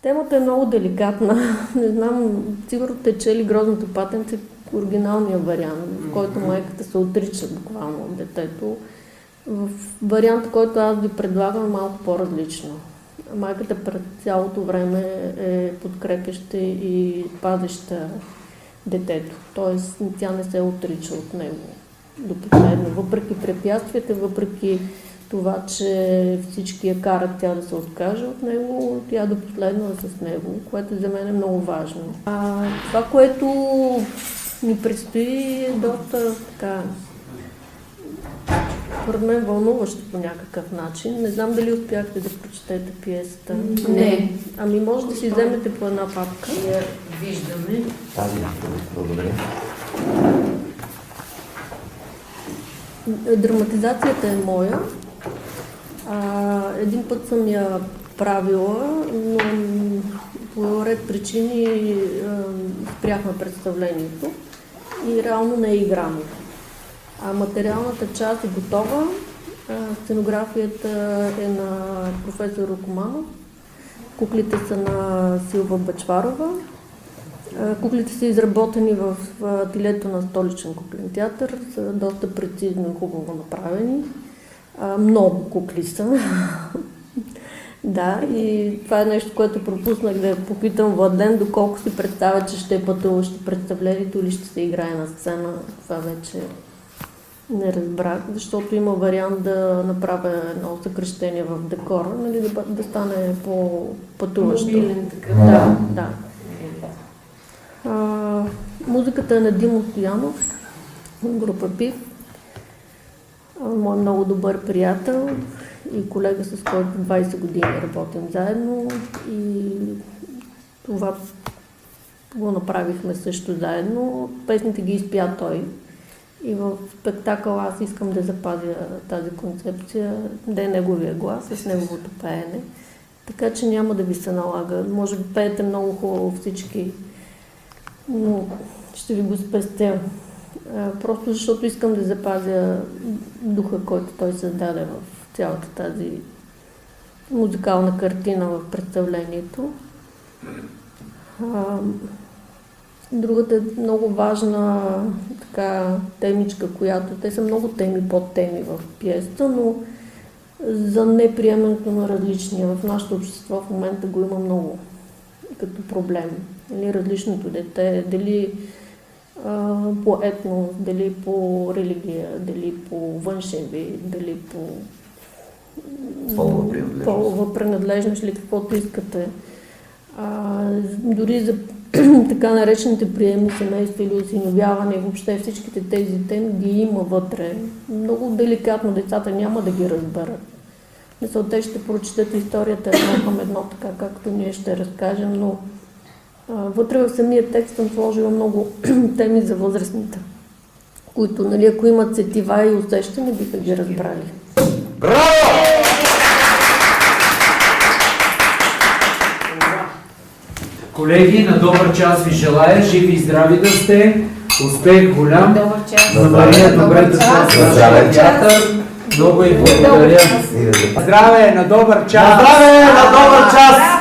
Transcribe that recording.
Темата е много деликатна. Не знам, сигурно те чели Грозното патенце, оригиналния вариант, в който майката се отрича буквално от детето. В варианта, който аз ви предлагам, е малко по-различно. Майката през цялото време е подкрепяща и пазеща детето. Тоест тя не се отрича от него до последно. Въпреки препятствията, въпреки това, че всички я карат тя да се откаже от него, тя до последно е с него, което за мен е много важно. Това, което ни предстои, е доста така, според мен вълнуващо по някакъв начин. Не знам дали успяхте да прочетете пиесата. Не. Ами може да си вземете по една папка. Я виждаме. Тази, благодаря. Драматизацията е моя. Един път съм я правила, но по ред причини спряхме представлението и реално не е играно. Материалната част е готова. Сценографията е на професор Рокоманов. Куклите са на Силва Бъчварова. Куклите са изработени в ателието на Столичен куклен театър. Са доста прецизно и хубаво направени. Много кукли са. Да, и това е нещо, което пропуснах да попитам Владлен, доколко си представя, че ще е пътуващи представлението или ще се играе на сцена. Това вече не разбрах, защото има вариант да направя едно съкръщение в декора, нали, да стане по-пътуващо. Мобилен такъв. Да. Музиката е на Димо Стоянов, група ПИВ. Мой много добър приятел и колега, с който 20 години работим заедно, и това го направихме също заедно. Песните ги изпя той. И в спектакъл аз искам да запазя тази концепция, да е неговия глас, с неговото пеене. Така че няма да ви се налага. Може би пеете много хубаво всички, но ще ви го спестя. Просто защото искам да запазя духа, който той създаде в цялата тази музикална картина в представлението. Другата е много важна така темичка, която... Те са много теми, подтеми в пиесата, но за неприемането на различния. В нашето общество в момента го има много като проблем. Дали различното дете, дали по етнос, дали по религия, дали по външен вид, дали по полова принадлежност или каквото искате. Дори за така наречените приемни семейства или осиновяване, въобще всичките тези теми ги има вътре. Много деликатно, децата няма да ги разберат. Мисля, те ще прочитат историята едно към едно, така както ние ще разкажем, но вътре в самия текст съм сложила много теми за възрастните, които, нали, ако имат сетива и усещане, биха ги разбрали. Браво! Колеги, на добър час ви желая, живи и здрави да сте, успех голям, Добър час. за Мария добре дошла в нашия театър. Много ви благодаря. Здраве, на добър час! Здраве, на добър час!